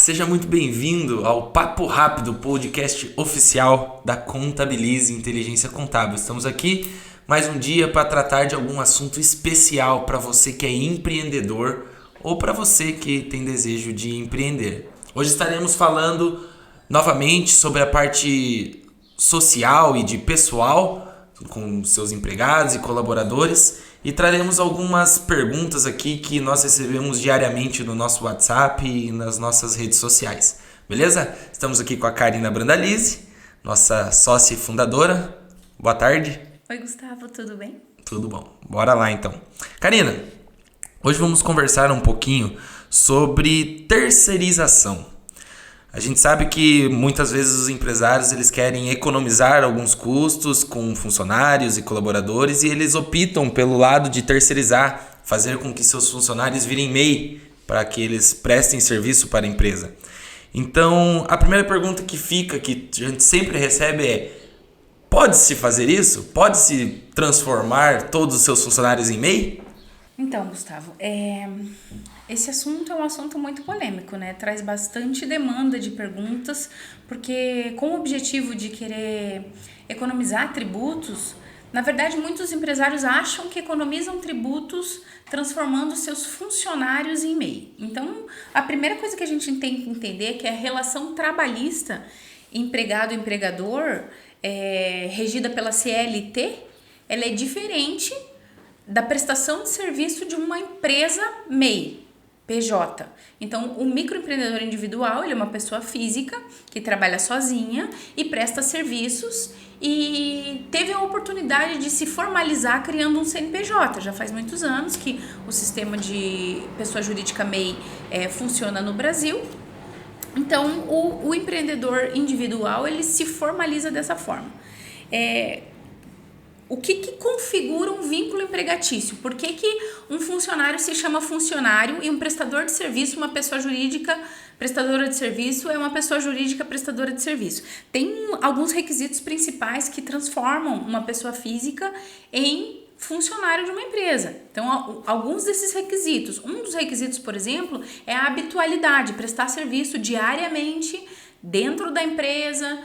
seja muito bem-vindo ao Papo Rápido, podcast oficial da Contabilize Inteligência Contábil. Estamos aqui mais um dia para tratar de algum assunto especial para você que é empreendedor ou para você que tem desejo de empreender. Hoje estaremos falando novamente sobre a parte social e de pessoal com seus empregados e colaboradores e traremos algumas perguntas aqui que nós recebemos diariamente no nosso WhatsApp e nas nossas redes sociais. Beleza? Estamos aqui com a Karina Brandalize, nossa sócia e fundadora. Boa tarde. Oi, Gustavo, tudo bem? Tudo bom. Bora lá então. Karina, hoje vamos conversar um pouquinho sobre terceirização. A gente sabe que muitas vezes os empresários eles querem economizar alguns custos com funcionários e colaboradores e eles optam pelo lado de terceirizar, fazer com que seus funcionários virem MEI para que eles prestem serviço para a empresa. Então, a primeira pergunta que fica, que a gente sempre recebe é: pode-se fazer isso? Pode-se transformar todos os seus funcionários em MEI? Então, Gustavo, esse assunto é um assunto muito polêmico, né? Traz bastante demanda de perguntas, porque com o objetivo de querer economizar tributos, na verdade, muitos empresários acham que economizam tributos transformando seus funcionários em MEI. Então, a primeira coisa que a gente tem que entender é que a relação trabalhista empregado-empregador, regida pela CLT, ela é diferente da prestação de serviço de uma empresa MEI, PJ. Então, o microempreendedor individual, ele é uma pessoa física que trabalha sozinha e presta serviços e teve a oportunidade de se formalizar criando um CNPJ. Já faz muitos anos que o sistema de pessoa jurídica MEI funciona no Brasil. Então, o empreendedor individual, ele se formaliza dessa forma. O que configura um vínculo empregatício? Por que um funcionário se chama funcionário e um prestador de serviço, uma pessoa jurídica prestadora de serviço, é uma pessoa jurídica prestadora de serviço? Tem alguns requisitos principais que transformam uma pessoa física em funcionário de uma empresa. Então, alguns desses requisitos. Um dos requisitos, por exemplo, é a habitualidade, prestar serviço diariamente dentro da empresa,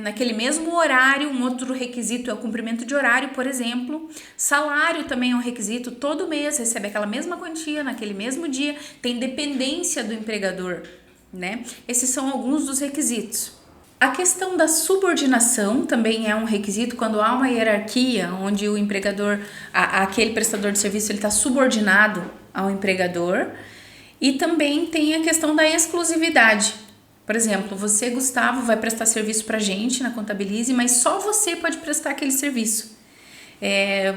naquele mesmo horário. Um outro requisito é o cumprimento de horário, por exemplo. Salário também é um requisito, todo mês recebe aquela mesma quantia, naquele mesmo dia, tem dependência do empregador, né? Esses são alguns dos requisitos. A questão da subordinação também é um requisito quando há uma hierarquia, onde o empregador, aquele prestador de serviço, ele está subordinado ao empregador. E também tem a questão da exclusividade. Por exemplo, você, Gustavo, vai prestar serviço pra gente na Contabilize, mas só você pode prestar aquele serviço. É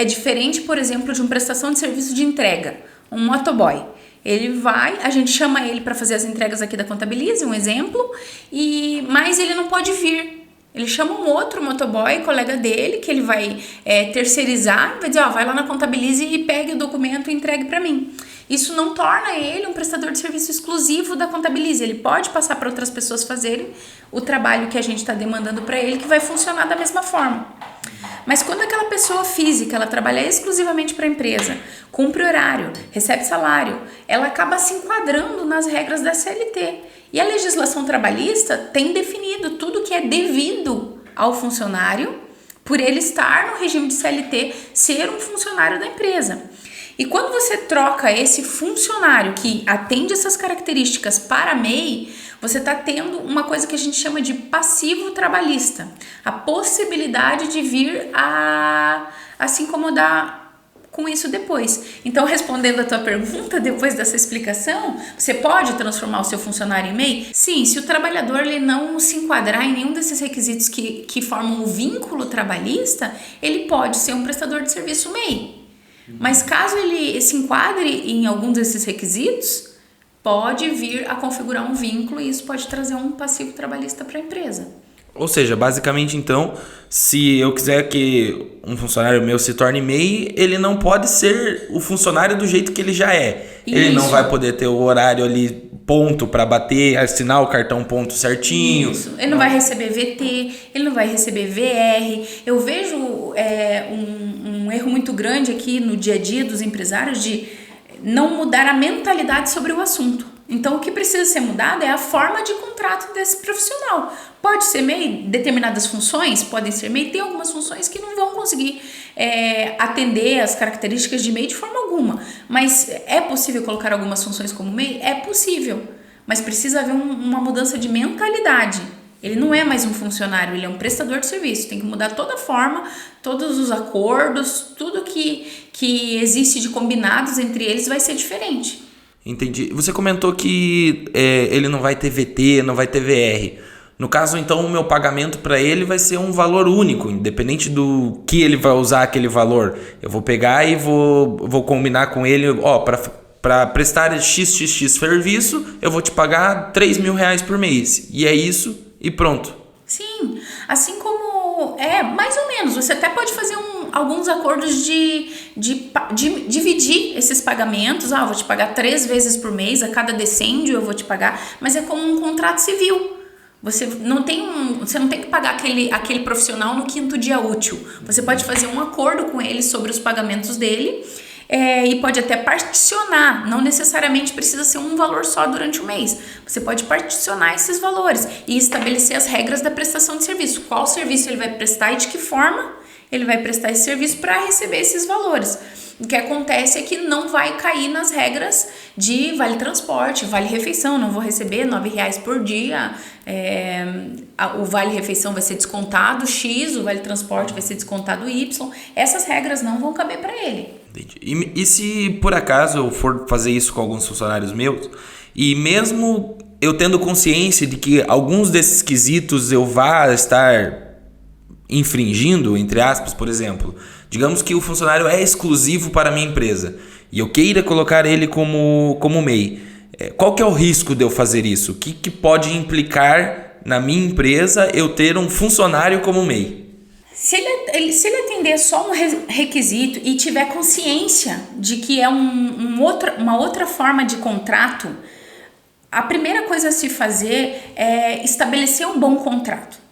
diferente, por exemplo, de uma prestação de serviço de entrega, um motoboy. Ele vai, a gente chama ele para fazer as entregas aqui da Contabilize, um exemplo, mas ele não pode vir. Ele chama um outro motoboy, colega dele, que ele vai terceirizar, vai dizer, vai lá na Contabilize e pegue o documento e entregue para mim. Isso não torna ele um prestador de serviço exclusivo da Contabilize. Ele pode passar para outras pessoas fazerem o trabalho que a gente está demandando para ele, que vai funcionar da mesma forma. Mas quando aquela pessoa física, ela trabalha exclusivamente para a empresa, cumpre horário, recebe salário, ela acaba se enquadrando nas regras da CLT. E a legislação trabalhista tem definido tudo que é devido ao funcionário, por ele estar no regime de CLT, ser um funcionário da empresa. E quando você troca esse funcionário que atende essas características para MEI, você está tendo uma coisa que a gente chama de passivo trabalhista. A possibilidade de vir a se incomodar com isso depois. Então, respondendo a tua pergunta, depois dessa explicação, você pode transformar o seu funcionário em MEI? Sim, se o trabalhador ele não se enquadrar em nenhum desses requisitos que formam o vínculo trabalhista, ele pode ser um prestador de serviço MEI. Mas caso ele se enquadre em algum desses requisitos, pode vir a configurar um vínculo e isso pode trazer um passivo trabalhista para a empresa. Ou seja, basicamente então, se eu quiser que um funcionário meu se torne MEI, ele não pode ser o funcionário do jeito que ele já é. Isso. Ele não vai poder ter o horário ali ponto para bater, assinar o cartão ponto certinho. Isso. Ele não vai receber VT, ele não vai receber VR. Eu vejo um erro muito grande aqui no dia a dia dos empresários de não mudar a mentalidade sobre o assunto. Então, o que precisa ser mudado é a forma de contrato desse profissional. Pode ser MEI, determinadas funções podem ser MEI, tem algumas funções que não vão conseguir atender as características de MEI de forma alguma. Mas é possível colocar algumas funções como MEI? É possível, mas precisa haver uma mudança de mentalidade. Ele não é mais um funcionário, ele é um prestador de serviço. Tem que mudar toda a forma, todos os acordos, tudo que existe de combinados entre eles vai ser diferente. Entendi. Você comentou que ele não vai ter VT, não vai ter VR. No caso, então, o meu pagamento para ele vai ser um valor único, independente do que ele vai usar aquele valor. Eu vou pegar e vou combinar com ele, para prestar XXX serviço, eu vou te pagar R$3.000 por mês. E é isso e pronto. Sim, assim como mais ou menos, você até pode fazer alguns acordos de dividir esses pagamentos. Eu vou te pagar 3 vezes por mês, a cada decêndio eu vou te pagar, mas é como um contrato civil. Você não tem que pagar aquele profissional no 5º dia útil. Você pode fazer um acordo com ele sobre os pagamentos dele. E pode até particionar, não necessariamente precisa ser um valor só durante o mês. Você pode particionar esses valores e estabelecer as regras da prestação de serviço. Qual serviço ele vai prestar e de que forma ele vai prestar esse serviço para receber esses valores. O que acontece é que não vai cair nas regras de vale transporte, vale refeição. Não vou receber R$9 por dia, o vale refeição vai ser descontado X, o vale transporte vai ser descontado Y. Essas regras não vão caber para ele. E se por acaso eu for fazer isso com alguns funcionários meus, e mesmo eu tendo consciência de que alguns desses quesitos eu vá estar infringindo, entre aspas, por exemplo, digamos que o funcionário é exclusivo para a minha empresa e eu queira colocar ele como MEI, qual que é o risco de eu fazer isso? O que pode implicar na minha empresa eu ter um funcionário como MEI? Se ele atender só um requisito e tiver consciência de que é uma outra forma de contrato, a primeira coisa a se fazer é estabelecer um bom contrato.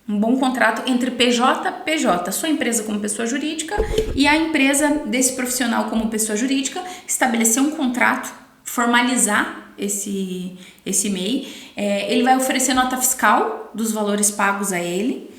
Um bom contrato entre PJ, sua empresa como pessoa jurídica, e a empresa desse profissional como pessoa jurídica, estabelecer um contrato, formalizar esse MEI. Ele vai oferecer nota fiscal dos valores pagos a ele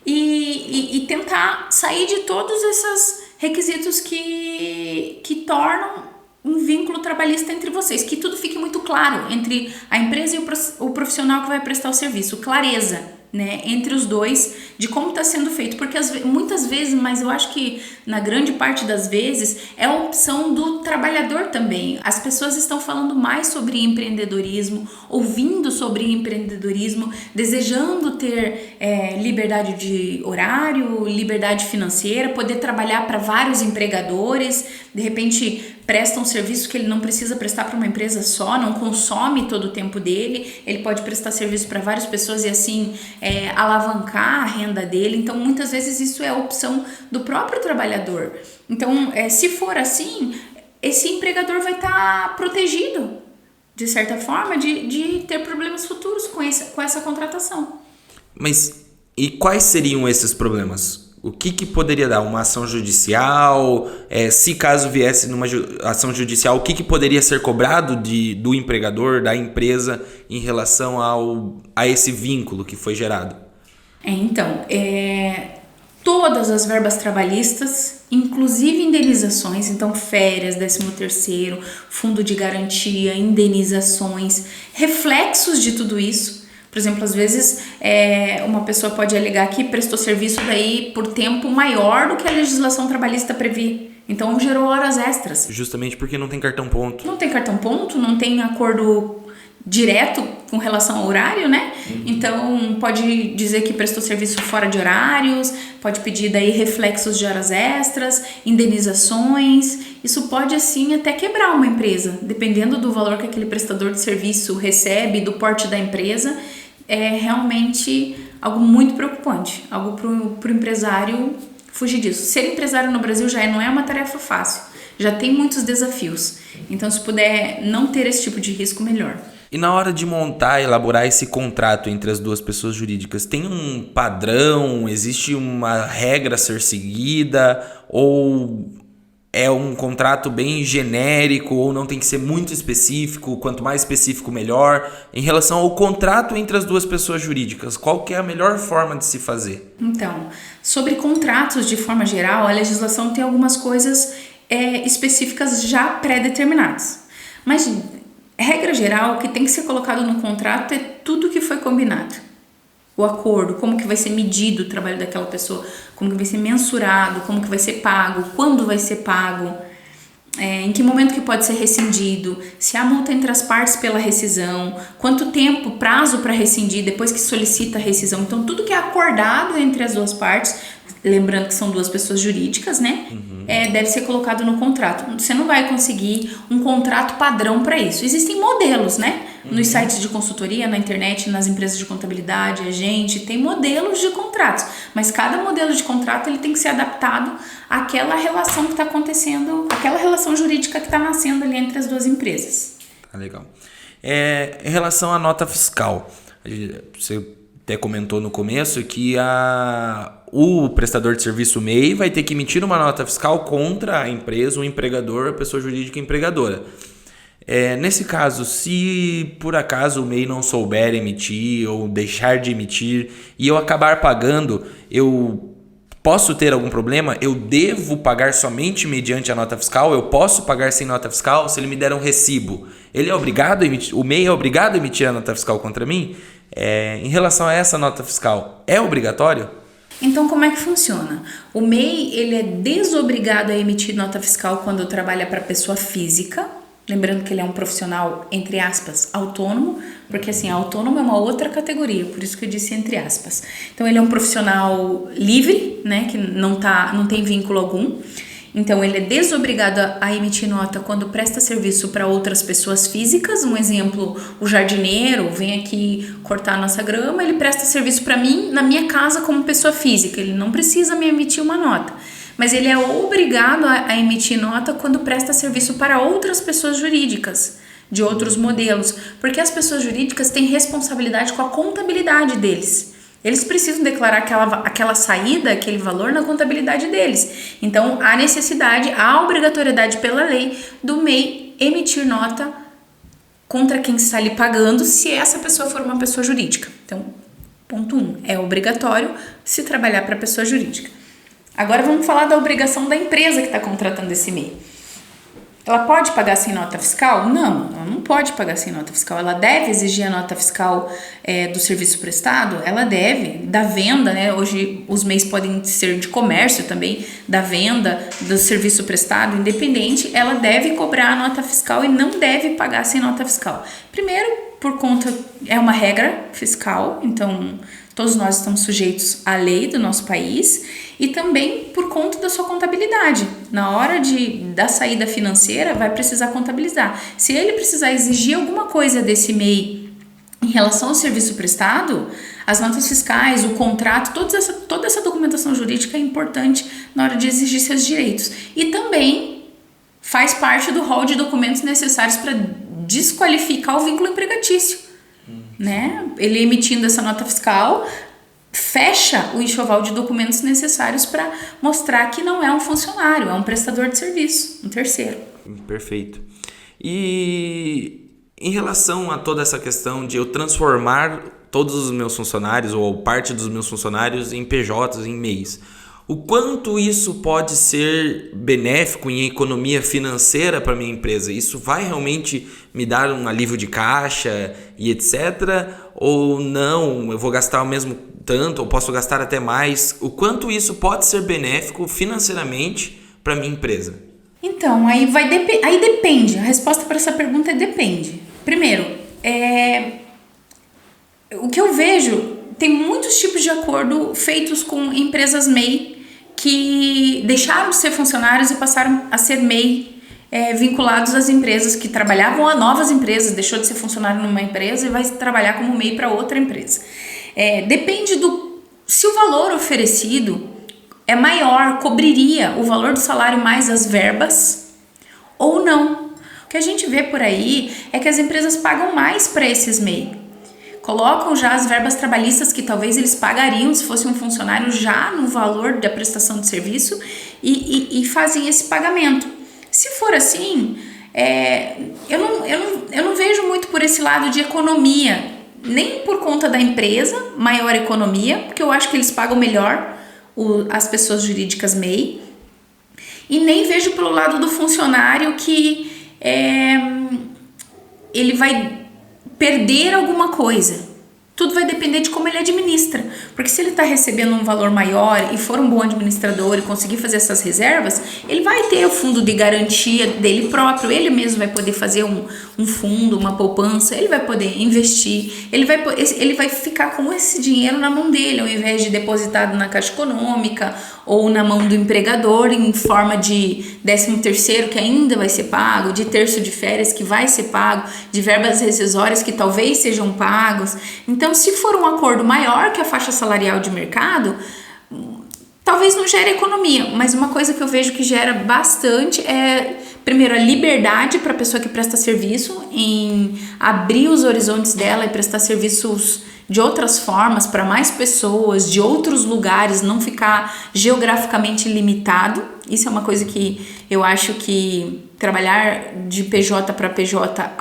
e tentar sair de todos esses requisitos que tornam um vínculo trabalhista entre vocês, que tudo fique muito claro entre a empresa e o profissional que vai prestar o serviço, clareza, né, entre os dois, de como está sendo feito, porque muitas vezes, mas eu acho que na grande parte das vezes, é a opção do trabalhador também. As pessoas estão falando mais sobre empreendedorismo, ouvindo sobre empreendedorismo, desejando ter liberdade de horário, liberdade financeira, poder trabalhar para vários empregadores, de repente presta um serviço que ele não precisa prestar para uma empresa só, não consome todo o tempo dele, ele pode prestar serviço para várias pessoas e assim alavancar a renda dele. Então muitas vezes isso é a opção do próprio trabalhador. Então se for assim, esse empregador vai estar protegido de certa forma de ter problemas futuros com essa contratação. Mas e quais seriam esses problemas? O que poderia dar? Uma ação judicial? Se caso viesse numa ação judicial, o que poderia ser cobrado do empregador, da empresa, em relação a esse vínculo que foi gerado? Todas as verbas trabalhistas, inclusive indenizações, então férias, 13º, fundo de garantia, indenizações, reflexos de tudo isso. Por exemplo, às vezes uma pessoa pode alegar que prestou serviço daí por tempo maior do que a legislação trabalhista prevê. Então gerou horas extras. Justamente porque não tem cartão ponto. Não tem cartão ponto, não tem acordo direto com relação ao horário, né? Então pode dizer que prestou serviço fora de horários, pode pedir daí reflexos de horas extras, indenizações. Isso pode assim até quebrar uma empresa, dependendo do valor que aquele prestador de serviço recebe, do porte da empresa. É realmente algo muito preocupante, algo para o empresário fugir disso. Ser empresário no Brasil não é uma tarefa fácil, já tem muitos desafios. Então, se puder não ter esse tipo de risco, melhor. E na hora de montar, elaborar esse contrato entre as duas pessoas jurídicas, tem um padrão, existe uma regra a ser seguida ou é um contrato bem genérico ou não tem que ser muito específico? Quanto mais específico, melhor. Em relação ao contrato entre as duas pessoas jurídicas, qual que é a melhor forma de se fazer? Então, sobre contratos de forma geral, a legislação tem algumas coisas específicas já pré-determinadas. Mas, regra geral, o que tem que ser colocado no contrato é tudo que foi combinado. O acordo, como que vai ser medido o trabalho daquela pessoa, como que vai ser mensurado, como que vai ser pago, quando vai ser pago, em que momento que pode ser rescindido, se há multa entre as partes pela rescisão, quanto tempo, prazo para rescindir depois que solicita a rescisão. Então, tudo que é acordado entre as duas partes, lembrando que são duas pessoas jurídicas, né? Deve ser colocado no contrato. Você não vai conseguir um contrato padrão para isso. Existem modelos, né? Nos sites de consultoria, na internet, nas empresas de contabilidade, a gente tem modelos de contratos. Mas cada modelo de contrato ele tem que ser adaptado àquela relação que está acontecendo, àquela relação jurídica que está nascendo ali entre as duas empresas. Tá legal. Em relação à nota fiscal, você até comentou no começo que o prestador de serviço MEI vai ter que emitir uma nota fiscal contra a empresa, o empregador, a pessoa jurídica empregadora. Nesse caso, se por acaso o MEI não souber emitir ou deixar de emitir e eu acabar pagando, eu posso ter algum problema? Eu devo pagar somente mediante a nota fiscal? Eu posso pagar sem nota fiscal? Se ele me der um recibo, ele é obrigado a emitir, o MEI é obrigado a emitir a nota fiscal contra mim? Em relação a essa nota fiscal, é obrigatório? Então, como é que funciona? O MEI ele é desobrigado a emitir nota fiscal quando trabalha para pessoa física. Lembrando que ele é um profissional, entre aspas, autônomo, porque assim, autônomo é uma outra categoria, por isso que eu disse entre aspas. Então ele é um profissional livre, né, que não tem vínculo algum. Então ele é desobrigado a emitir nota quando presta serviço para outras pessoas físicas. Um exemplo, o jardineiro vem aqui cortar a nossa grama, ele presta serviço para mim na minha casa como pessoa física, ele não precisa me emitir uma nota. Mas ele é obrigado a emitir nota quando presta serviço para outras pessoas jurídicas, de outros modelos, porque as pessoas jurídicas têm responsabilidade com a contabilidade deles. Eles precisam declarar aquela saída, aquele valor na contabilidade deles. Então, há necessidade, há obrigatoriedade pela lei do MEI emitir nota contra quem está ali pagando, se essa pessoa for uma pessoa jurídica. Então, ponto 1, é obrigatório se trabalhar para pessoa jurídica. Agora vamos falar da obrigação da empresa que está contratando esse MEI. Ela pode pagar sem nota fiscal? Não, ela não pode pagar sem nota fiscal. Ela deve exigir a nota fiscal do serviço prestado? Ela deve. Da venda, né? Hoje os MEIs podem ser de comércio também, da venda, do serviço prestado, independente, ela deve cobrar a nota fiscal e não deve pagar sem nota fiscal. Primeiro, por conta, é uma regra fiscal, então todos nós estamos sujeitos à lei do nosso país e também por conta da sua contabilidade. Na hora da saída financeira, vai precisar contabilizar. Se ele precisar exigir alguma coisa desse MEI em relação ao serviço prestado, as notas fiscais, o contrato, toda essa documentação jurídica é importante na hora de exigir seus direitos. E também faz parte do rol de documentos necessários para desqualificar o vínculo empregatício. Né? Ele emitindo essa nota fiscal fecha o enxoval de documentos necessários para mostrar que não é um funcionário, é um prestador de serviço, um terceiro. Perfeito. E em relação a toda essa questão de eu transformar todos os meus funcionários ou parte dos meus funcionários em PJs, em MEIs, o quanto isso pode ser benéfico em economia financeira para a minha empresa? Isso vai realmente me dar um alívio de caixa e etc? Ou não, eu vou gastar o mesmo tanto, ou posso gastar até mais? O quanto isso pode ser benéfico financeiramente para a minha empresa? Então, aí depende. A resposta para essa pergunta é depende. Primeiro, o que eu vejo, tem muitos tipos de acordo feitos com empresas MEI que deixaram de ser funcionários e passaram a ser MEI, vinculados às empresas que trabalhavam a novas empresas, deixou de ser funcionário numa empresa e vai trabalhar como MEI para outra empresa. Depende se o valor oferecido é maior, cobriria o valor do salário mais as verbas ou não. O que a gente vê por aí é que as empresas pagam mais para esses MEI. Colocam já as verbas trabalhistas que talvez eles pagariam se fosse um funcionário já no valor da prestação de serviço e fazem esse pagamento. Se for assim, eu não vejo muito por esse lado de economia, nem por conta da empresa, maior economia, porque eu acho que eles pagam melhor as pessoas jurídicas MEI, e nem vejo pelo lado do funcionário que ele vai perder alguma coisa. Tudo vai depender de como ele administra, porque se ele está recebendo um valor maior e for um bom administrador e conseguir fazer essas reservas, ele vai ter o fundo de garantia dele próprio, ele mesmo vai poder fazer um fundo, uma poupança, ele vai poder investir, ele vai ficar com esse dinheiro na mão dele, ao invés de depositado na Caixa Econômica ou na mão do empregador em forma de 13º que ainda vai ser pago, de terço de férias que vai ser pago, de verbas rescisórias que talvez sejam pagos. Então, se for um acordo maior que a faixa salarial de mercado, talvez não gere economia, mas uma coisa que eu vejo que gera bastante é, primeiro, a liberdade para a pessoa que presta serviço em abrir os horizontes dela e prestar serviços de outras formas para mais pessoas, de outros lugares, não ficar geograficamente limitado. Isso é uma coisa que eu acho que trabalhar de PJ para PJ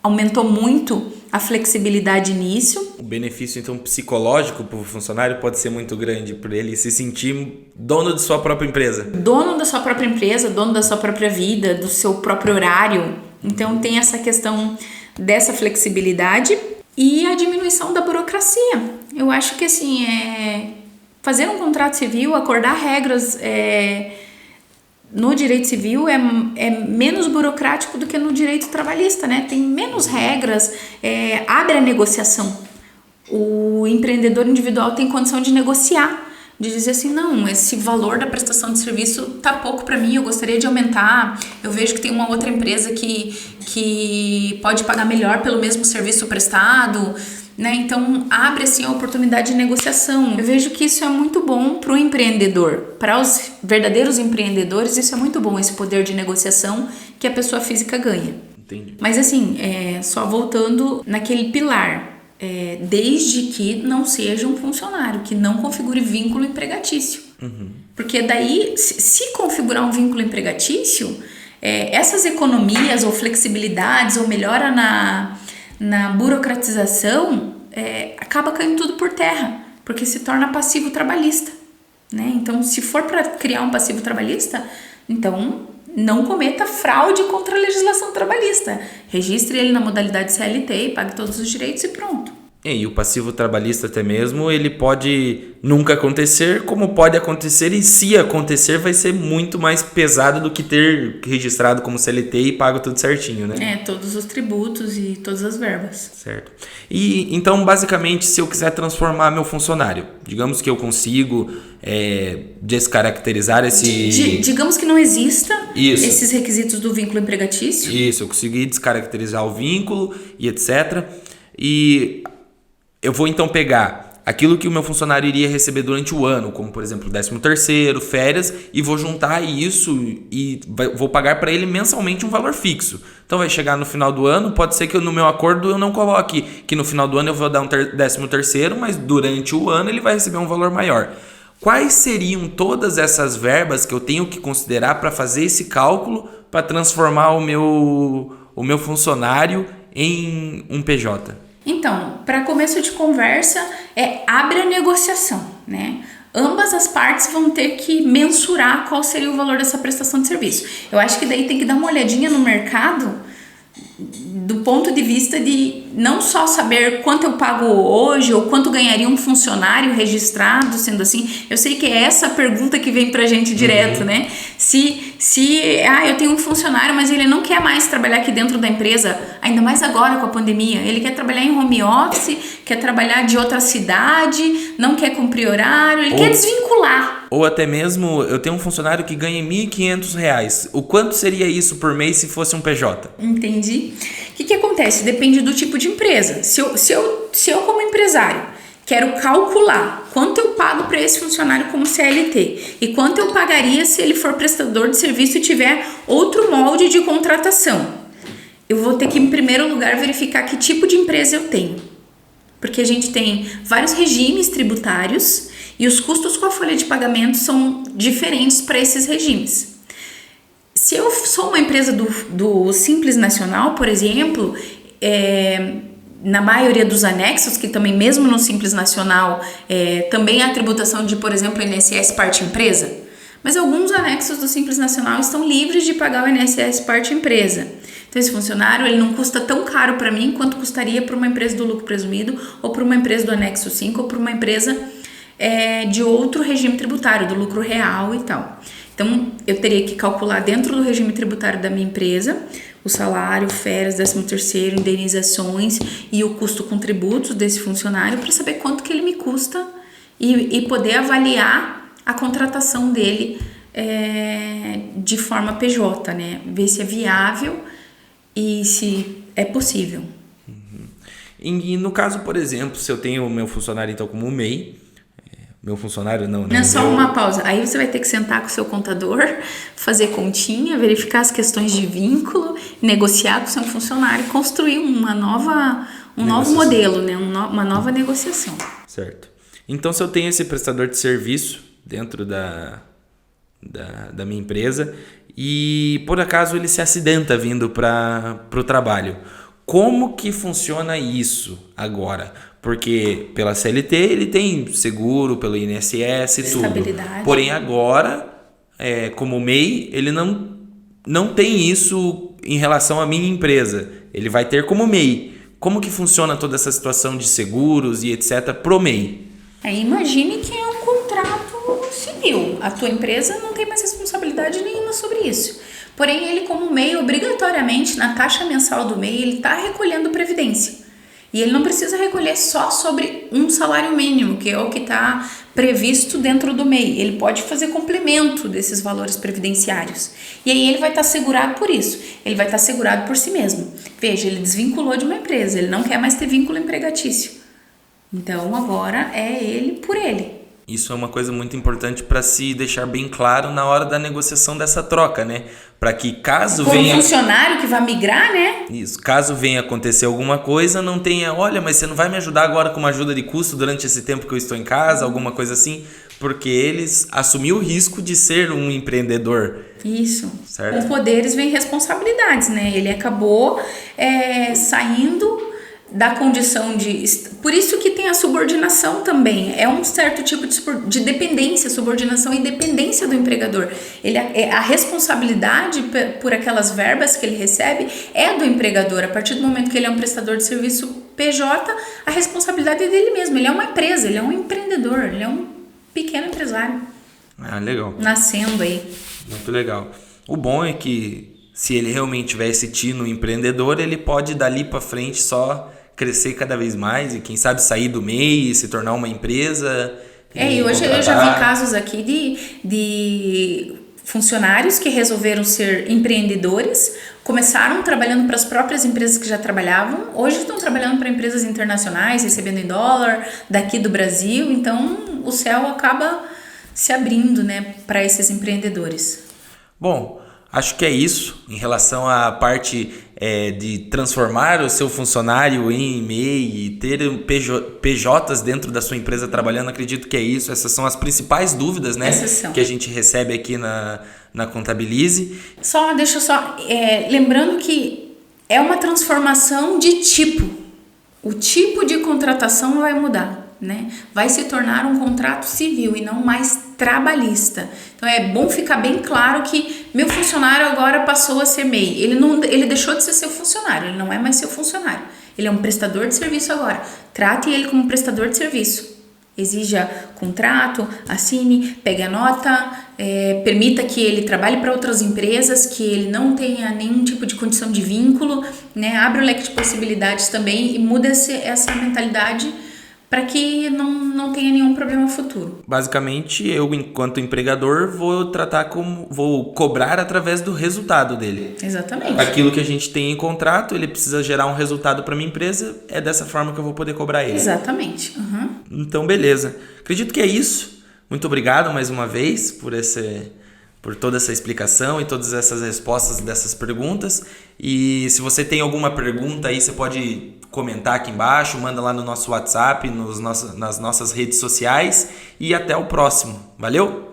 aumentou muito a flexibilidade nisso. O benefício, então, psicológico para o funcionário pode ser muito grande, por ele se sentir dono de sua própria empresa. Dono da sua própria empresa, dono da sua própria vida, do seu próprio horário. Então, tem essa questão dessa flexibilidade e a diminuição da burocracia. Eu acho que, assim, fazer um contrato civil, acordar regras no direito civil é menos burocrático do que no direito trabalhista, né? Tem menos regras, abre a negociação. O empreendedor individual tem condição de negociar, de dizer assim, não, esse valor da prestação de serviço tá pouco para mim, eu gostaria de aumentar, eu vejo que tem uma outra empresa que pode pagar melhor pelo mesmo serviço prestado, né? Então abre assim a oportunidade de negociação. Eu vejo que isso é muito bom para o empreendedor, para os verdadeiros empreendedores, isso é muito bom, esse poder de negociação que a pessoa física ganha. Entendi. Mas assim, só voltando naquele pilar, desde que não seja um funcionário, que não configure vínculo empregatício. Uhum. Porque daí, se configurar um vínculo empregatício, essas economias ou flexibilidades ou melhora na burocratização, acaba caindo tudo por terra, porque se torna passivo trabalhista, né? Então, se for para criar um passivo trabalhista, então não cometa fraude contra a legislação trabalhista. Registre ele na modalidade CLT e pague todos os direitos e pronto. E o passivo trabalhista até mesmo, ele pode nunca acontecer, como pode acontecer, e se acontecer vai ser muito mais pesado do que ter registrado como CLT e pago tudo certinho, né? Todos os tributos e todas as verbas. Certo. E então, basicamente, se eu quiser transformar meu funcionário, digamos que eu consigo descaracterizar esse... Digamos que não exista Isso. esses requisitos do vínculo empregatício. Isso, eu consegui descaracterizar o vínculo e etc. E eu vou então pegar aquilo que o meu funcionário iria receber durante o ano, como por exemplo 13º, férias, e vou juntar isso e vou pagar para ele mensalmente um valor fixo. Então vai chegar no final do ano, pode ser que no meu acordo eu não coloque que no final do ano eu vou dar um 13º, mas durante o ano ele vai receber um valor maior. Quais seriam todas essas verbas que eu tenho que considerar para fazer esse cálculo para transformar o meu funcionário em um PJ? Então, para começo de conversa, abre a negociação, né? Ambas as partes vão ter que mensurar qual seria o valor dessa prestação de serviço. Eu acho que daí tem que dar uma olhadinha no mercado do ponto de vista de não só saber quanto eu pago hoje ou quanto ganharia um funcionário registrado, sendo assim. Eu sei que é essa a pergunta que vem pra gente direto, né? Se eu tenho um funcionário, mas ele não quer mais trabalhar aqui dentro da empresa, ainda mais agora com a pandemia, ele quer trabalhar em home office, quer trabalhar de outra cidade, não quer cumprir horário, ele quer desvincular. Ou até mesmo, eu tenho um funcionário que ganha R$1.500. O quanto seria isso por mês se fosse um PJ? Entendi. O que acontece? Depende do tipo de empresa. Se eu como empresário quero calcular quanto eu pago para esse funcionário como CLT e quanto eu pagaria se ele for prestador de serviço e tiver outro molde de contratação, eu vou ter que, em primeiro lugar, verificar que tipo de empresa eu tenho. Porque a gente tem vários regimes tributários E os custos com a folha de pagamento são diferentes para esses regimes. Se eu sou uma empresa do Simples Nacional, por exemplo, na maioria dos anexos, que também mesmo no Simples Nacional, também há tributação de, por exemplo, INSS parte empresa, mas alguns anexos do Simples Nacional estão livres de pagar o INSS parte empresa. Então esse funcionário ele não custa tão caro para mim quanto custaria para uma empresa do lucro presumido, ou para uma empresa do anexo 5, ou para uma empresa de outro regime tributário, do lucro real e tal. Então, eu teria que calcular dentro do regime tributário da minha empresa o salário, férias, 13º, indenizações e o custo com tributos desse funcionário para saber quanto que ele me custa e poder avaliar a contratação dele de forma PJ, né? Ver se é viável e se é possível. E no caso, por exemplo, se eu tenho o meu funcionário então como MEI, meu funcionário não, né? Não, só uma pausa. Aí você vai ter que sentar com o seu contador, fazer continha, verificar as questões de vínculo, negociar com o seu funcionário e construir um novo modelo, né? Uma nova negociação. Certo. Então, se eu tenho esse prestador de serviço dentro da minha empresa e, por acaso, ele se acidenta vindo para o trabalho, como que funciona isso agora? Porque pela CLT ele tem seguro, pelo INSS e tudo. Porém agora, como MEI, ele não tem isso em relação à minha empresa. Ele vai ter como MEI. Como que funciona toda essa situação de seguros e etc. pro MEI? Imagine que é um contrato civil. A tua empresa não tem mais responsabilidade nenhuma sobre isso. Porém, ele como MEI, obrigatoriamente, na taxa mensal do MEI, ele está recolhendo previdência. E ele não precisa recolher só sobre um salário mínimo, que é o que está previsto dentro do MEI. Ele pode fazer complemento desses valores previdenciários. E aí ele vai estar segurado por isso. Ele vai estar segurado por si mesmo. Veja, ele desvinculou de uma empresa. Ele não quer mais ter vínculo empregatício. Então agora é ele por ele. Isso é uma coisa muito importante para se deixar bem claro na hora da negociação dessa troca, né? Para que caso venha... um funcionário que vai migrar, né? Isso, caso venha acontecer alguma coisa, não tenha... Olha, mas você não vai me ajudar agora com uma ajuda de custo durante esse tempo que eu estou em casa, alguma coisa assim? Porque eles assumiu o risco de ser um empreendedor. Isso. Certo? Com poderes vem responsabilidades, né? Ele acabou saindo da condição de... Por isso que tem a subordinação também. É um certo tipo de dependência, subordinação e dependência do empregador. A responsabilidade por aquelas verbas que ele recebe é do empregador. A partir do momento que ele é um prestador de serviço PJ, a responsabilidade é dele mesmo. Ele é uma empresa, ele é um empreendedor, ele é um pequeno empresário. Ah, legal. Nascendo aí. Muito legal. O bom é que se ele realmente tiver esse tino empreendedor, ele pode dali para frente só crescer cada vez mais e quem sabe sair do MEI e se tornar uma empresa. E hoje eu já vi casos aqui de funcionários que resolveram ser empreendedores, começaram trabalhando para as próprias empresas que já trabalhavam, hoje estão trabalhando para empresas internacionais, recebendo em dólar, daqui do Brasil, então o céu acaba se abrindo, né, para esses empreendedores. Bom, acho que é isso em relação à parte de transformar o seu funcionário em MEI e ter PJs dentro da sua empresa trabalhando. Acredito que é isso. Essas são as principais dúvidas, né, que a gente recebe aqui na Contabilize. Lembrando que é uma transformação de tipo. O tipo de contratação vai mudar. Né? Vai se tornar um contrato civil e não mais trabalhista. Então é bom ficar bem claro que meu funcionário agora passou a ser MEI. Ele deixou de ser seu funcionário, ele não é mais seu funcionário. Ele é um prestador de serviço agora. Trate ele como prestador de serviço. Exija contrato, assine, pegue a nota, permita que ele trabalhe para outras empresas, que ele não tenha nenhum tipo de condição de vínculo, né? Abre o leque de possibilidades também e muda essa mentalidade para que não tenha nenhum problema futuro. Basicamente, eu, enquanto empregador, vou cobrar através do resultado dele. Exatamente. Aquilo que a gente tem em contrato, ele precisa gerar um resultado para minha empresa, é dessa forma que eu vou poder cobrar ele. Exatamente. Uhum. Então, beleza. Acredito que é isso. Muito obrigado mais uma vez por toda essa explicação e todas essas respostas dessas perguntas. E se você tem alguma pergunta aí, você pode comentar aqui embaixo, manda lá no nosso WhatsApp, nas nossas redes sociais e até o próximo. Valeu?